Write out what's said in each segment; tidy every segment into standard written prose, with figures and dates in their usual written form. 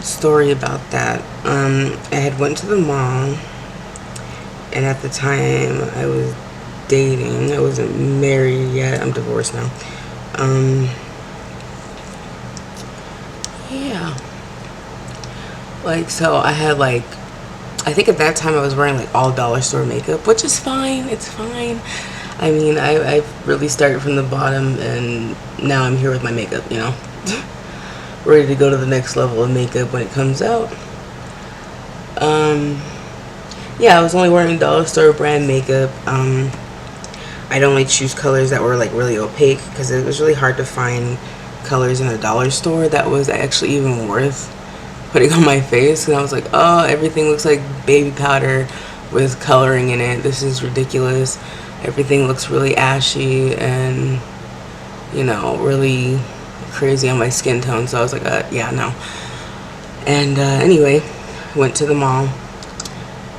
story about that. I had went to the mall, and at the time I was dating. I wasn't married yet. I'm divorced now. Um, yeah. Like, so I had like, I think at that time I was wearing like all dollar store makeup, which is fine. It's fine. I mean, I really started from the bottom, and now I'm here with my makeup, ready to go to the next level of makeup when it comes out. Um, yeah, I was only wearing dollar store brand makeup. I'd only choose colors that were like really opaque because it was really hard to find colors in a dollar store that was actually even worth putting on my face. And I was like, oh, everything looks like baby powder with coloring in it. This is ridiculous. Everything looks really ashy and, really crazy on my skin tone. So I was like, yeah, no. And anyway, went to the mall,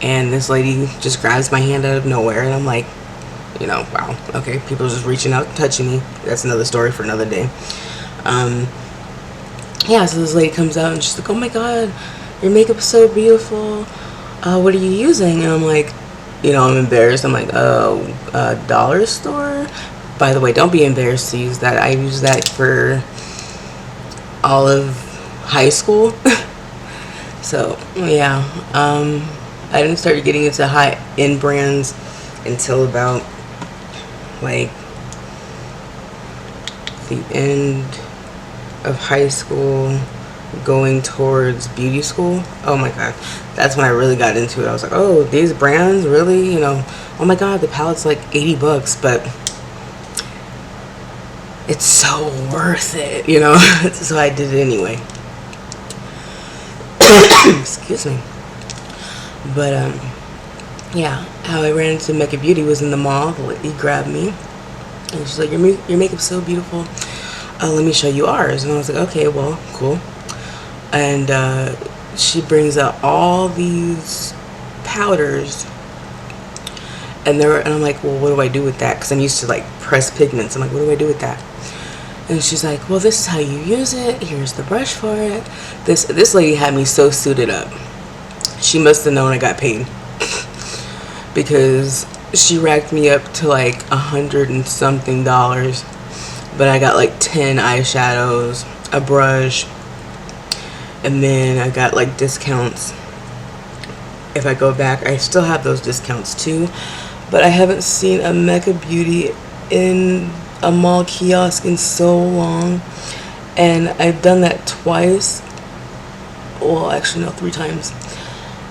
and this lady just grabs my hand out of nowhere, and I'm like, wow, okay, people just reaching out, touching me. That's another story for another day. Um, yeah, so this lady comes out and she's like, oh my god, your makeup's so beautiful. What are you using? And I'm like, I'm embarrassed. I'm like, oh, dollar store? By the way, don't be embarrassed to use that. I use that for all of high school. So, yeah. I didn't start getting into high-end brands until about, like, the end of high school, going towards beauty school. Oh my god, that's when I really got into it. I was like, oh, these brands really, oh my god, the palette's like $80, but it's so worth it, so I did it anyway. Excuse me. But yeah, how I ran into Mecca Beauty was in the mall. The lady grabbed me and she's like, your makeup's so beautiful, let me show you ours. And I was like, okay, well, cool. And she brings out all these powders, and I'm like, well, what do I do with that? Because I'm used to like pressed pigments. I'm like, what do I do with that? And she's like, well, this is how you use it. Here's the brush for it. This lady had me so suited up. She must have known I got paid, because she racked me up to like $100 and something. But I got like 10 eyeshadows, a brush, and then I got like discounts. If I go back, I still have those discounts too, but I haven't seen a Mecca Beauty in a mall kiosk in so long. And I've done that twice. Well, actually no, 3 times.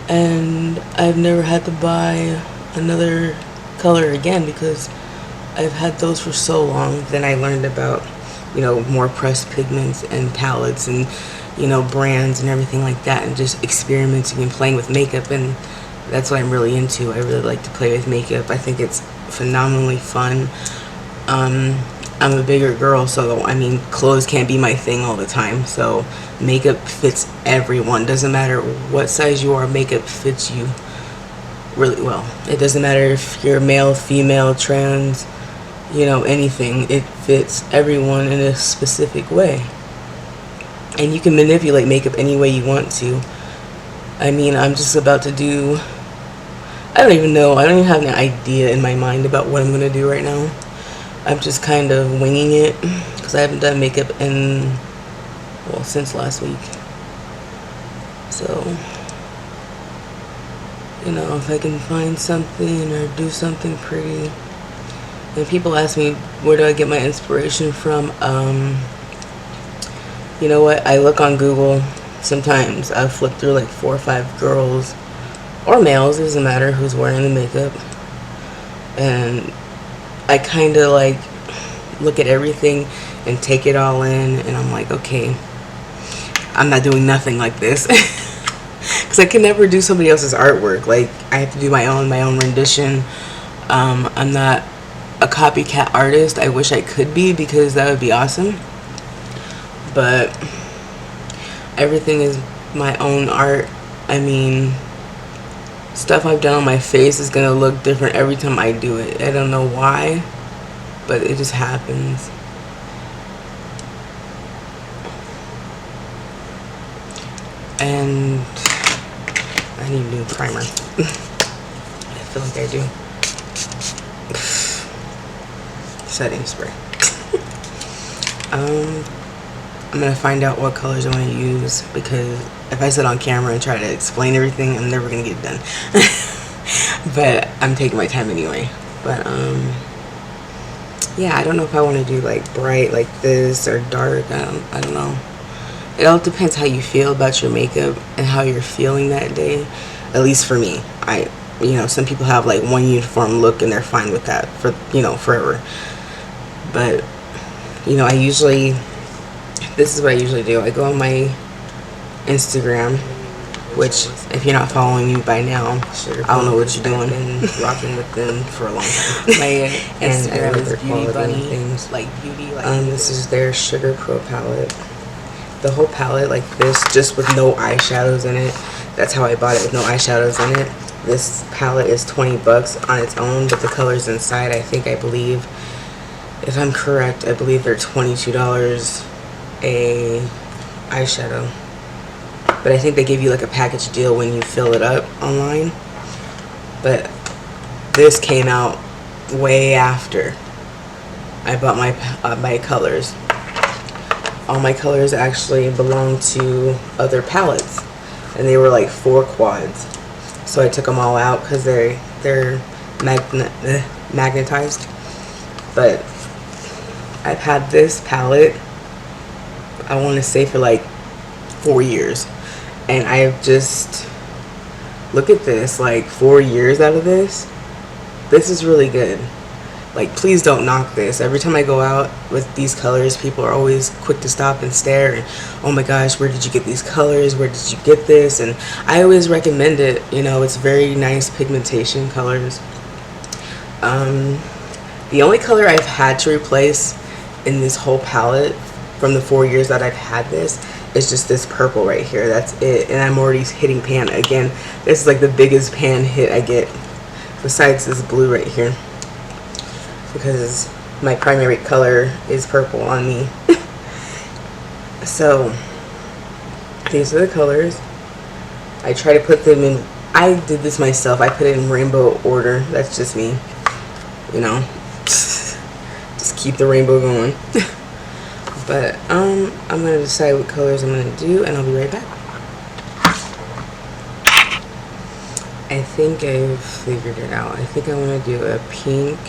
And I've never had to buy another color again because I've had those for so long. Then I learned about, more pressed pigments and palettes and, brands and everything like that, and just experimenting and playing with makeup. And that's what I'm really into. I really like to play with makeup. I think it's phenomenally fun. I'm a bigger girl, so clothes can't be my thing all the time. So makeup fits everyone. Doesn't matter what size you are, makeup fits you really well. It doesn't matter if you're male, female, trans, anything. It fits everyone in a specific way. And you can manipulate makeup any way you want to. I'm just about to do, I don't even know. I don't even have an idea in my mind about what I'm going to do right now. I'm just kind of winging it because I haven't done makeup since last week. So, if I can find something or do something pretty. And people ask me, where do I get my inspiration from? You know what? I look on Google. Sometimes I flip through like 4 or 5 girls or males, it doesn't matter who's wearing the makeup. And I kind of like look at everything and take it all in, and I'm like, okay, I'm not doing nothing like this. Because I can never do somebody else's artwork. Like, I have to do my own rendition. I'm not a copycat artist. I wish I could be, because that would be awesome. But everything is my own art. Stuff I've done on my face is gonna look different every time I do it. I don't know why, but it just happens. And I need new primer. I feel like I do. Setting spray. I'm gonna find out what colors I want to use, because if I sit on camera and try to explain everything, I'm never gonna get it done. But I'm taking my time anyway. But yeah, I don't know if I want to do like bright like this or dark. I don't know. It all depends how you feel about your makeup and how you're feeling that day. At least for me, you know, some people have like one uniform look and they're fine with that for, you know, forever. But, you know, this is what I usually do. I go on my Instagram, which if you're not following me by now, I don't know what you're doing. Been rocking with them for a long time. My Instagram is Beauty Bunny. Things. Like beauty. Like this is their Sugar Pro palette. The whole palette like this, just with no eyeshadows in it. That's how I bought it, with no eyeshadows in it. This palette is 20 bucks on its own, but the colors inside, I believe, if I'm correct, I believe they're $22 a eyeshadow. But I think they give you like a package deal when you fill it up online. But this came out way after I bought my colors. All my colors actually belong to other palettes, and they were like 4 quads. So I took them all out because they're magnetized. But I've had this palette, I want to say, for like 4 years, and I've just, look at this, like 4 years out of this. This is really good. Like, please don't knock this. Every time I go out with these colors, people are always quick to stop and stare and, oh my gosh, where did you get these colors? Where did you get this? And I always recommend it. You know, it's very nice pigmentation colors. The only color I've had to replace in this whole palette from the 4 years that I've had this is just this purple right here. That's it. And I'm already hitting pan again. This is like the biggest pan hit I get, besides this blue right here, because my primary color is purple on me. So these are the colors. I try to put them in, I did this myself, I put it in rainbow order. That's just me, you know. Just keep the rainbow going. But I'm gonna decide what colors I'm gonna do, and I'll be right back. I think I've figured it out. I think I want to do a pink,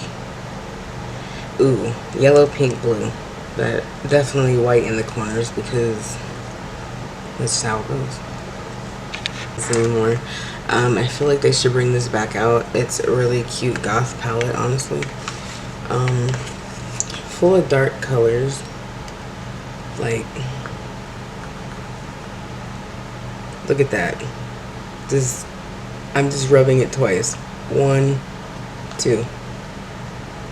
yellow, pink, blue, but definitely white in the corners, because that's how it goes. Anymore. I feel like they should bring this back out. It's a really cute goth palette, honestly. Full of dark colors. Like, look at that. I'm just rubbing it twice. 1, 2.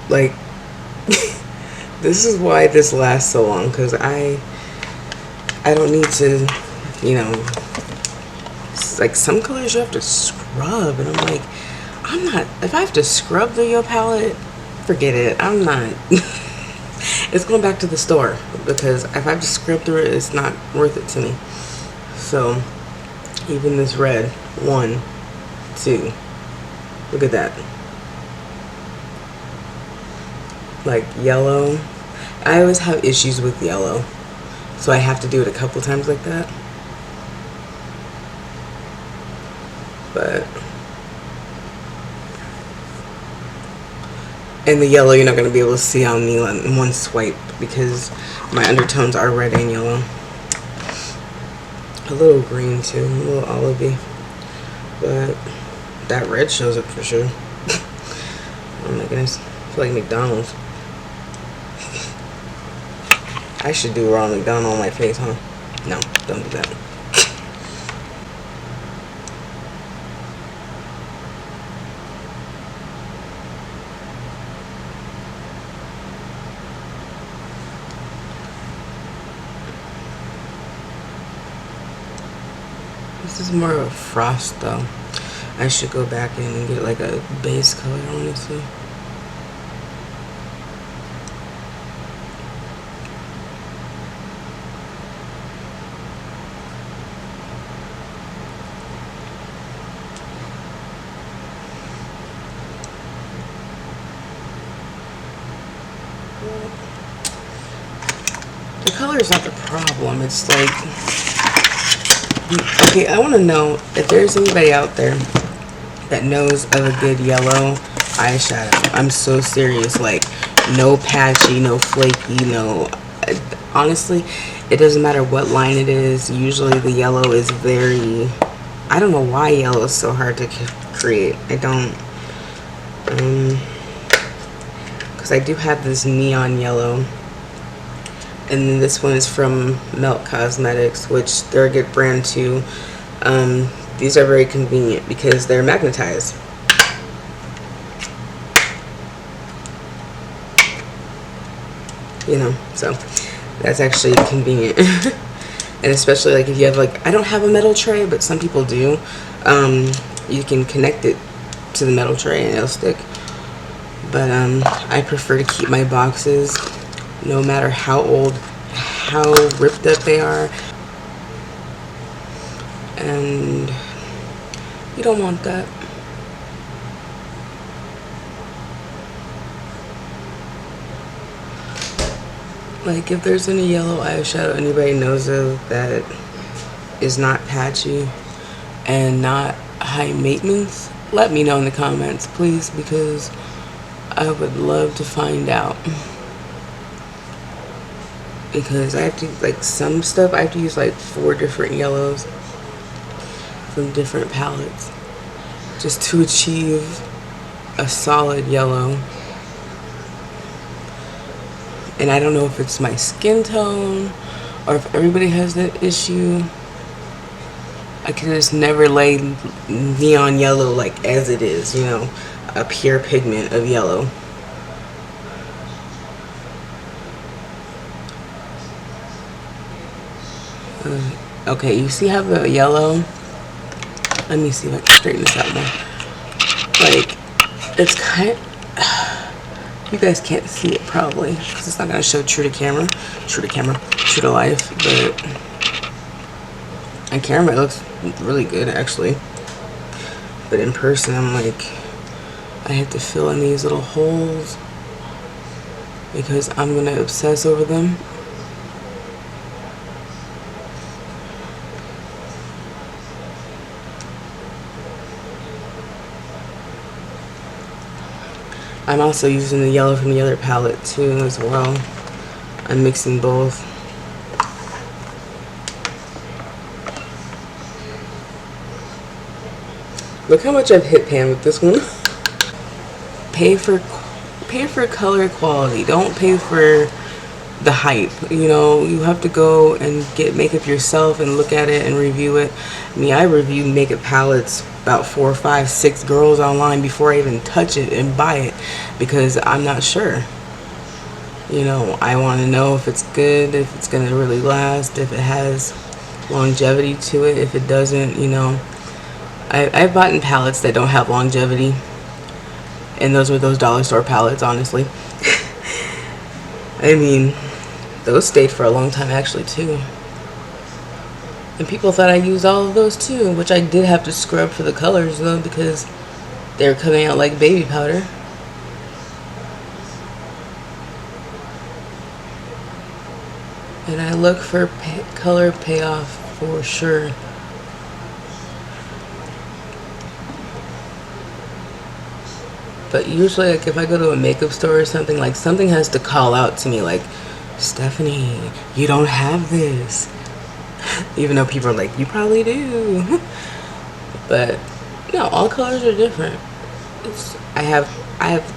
Like, this is why this lasts so long, because I don't need to, you know, like some colors you have to scrub, and I'm like, if I have to scrub the Yo palette, forget it. I'm not. It's going back to the store, because if I have to scrub through it, it's not worth it to me. So even this red, 1, 2, look at that. Like yellow, I always have issues with yellow, so I have to do it a couple times like that. But and the yellow, you're not going to be able to see on me in one swipe, because my undertones are red and yellow. A little green too, a little olivey, but that red shows up for sure. Oh my goodness, I feel like McDonald's. I should do Ronald McDonald on my face, huh? No, don't do that. This is more of a frost though. I should go back in and get like a base color, honestly. color is not the problem. It's like, okay, I want to know if there's anybody out there that knows of a good yellow eyeshadow. I'm so serious. Like, no patchy, no flaky, no. Honestly, it doesn't matter what line it is. Usually the yellow is very. I don't know why yellow is so hard to create. I don't. Because I do have this neon yellow, and then this one is from Melt Cosmetics, which they're a good brand too. These are very convenient because they're magnetized. You know, so that's actually convenient. And especially like if you have like, I don't have a metal tray, but some people do. You can connect it to the metal tray and it'll stick. But I prefer to keep my boxes, no matter how old, how ripped up they are. And you don't want that. Like, if there's any yellow eyeshadow anybody knows of that is not patchy and not high maintenance, let me know in the comments, please, because I would love to find out. Because I have to, like, some stuff I have to use like 4 different yellows from different palettes just to achieve a solid yellow. And I don't know if it's my skin tone or if everybody has that issue. I can just never lay neon yellow like as it is, you know, a pure pigment of yellow. Okay, you see how the yellow, let me see if I can straighten this out more. Like, it's kind of, you guys can't see it probably because it's not going to show true to life, but on camera it looks really good actually, but in person I'm like, I have to fill in these little holes because I'm going to obsess over them. I'm also using the yellow from the other palette too as well. I'm mixing both. Look how much I've hit pan with this one. Pay for color quality. Don't pay for the hype. You know, you have to go and get makeup yourself and look at it and review it. I review makeup palettes about 4, 5, 6 girls online before I even touch it and buy it because I'm not sure. You know, I want to know if it's good, if it's going to really last, if it has longevity to it. If it doesn't, you know, I've bought in palettes that don't have longevity, and those were those dollar store palettes, honestly. I mean, those stayed for a long time actually too. And people thought I used all of those too, which I did have to scrub for the colors though because they were coming out like baby powder. And I look for color payoff for sure. But usually, like, if I go to a makeup store or something, like, something has to call out to me like, Stephanie, you don't have this. Even though people are like, you probably do. But no, all colors are different. I have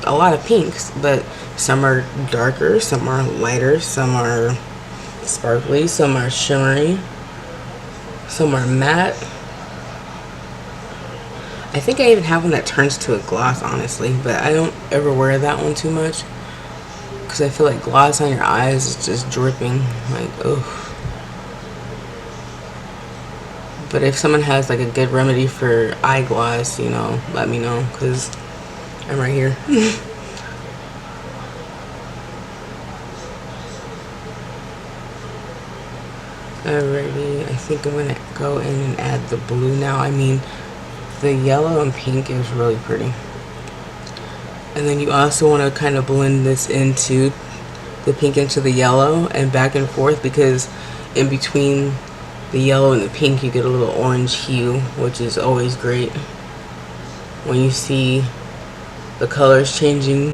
a lot of pinks, but some are darker, some are lighter, some are sparkly, some are shimmery, some are matte. I think I even have one that turns to a gloss, honestly, but I don't ever wear that one too much because I feel like gloss on your eyes is just dripping, like, ugh. But if someone has like a good remedy for eye gloss, you know, let me know because I'm right here. Alrighty, I think I'm gonna go in and add the blue now. I mean, the yellow and pink is really pretty. And then you also want to kind of blend this into the pink into the yellow and back and forth, because in between the yellow and the pink you get a little orange hue, which is always great when you see the colors changing.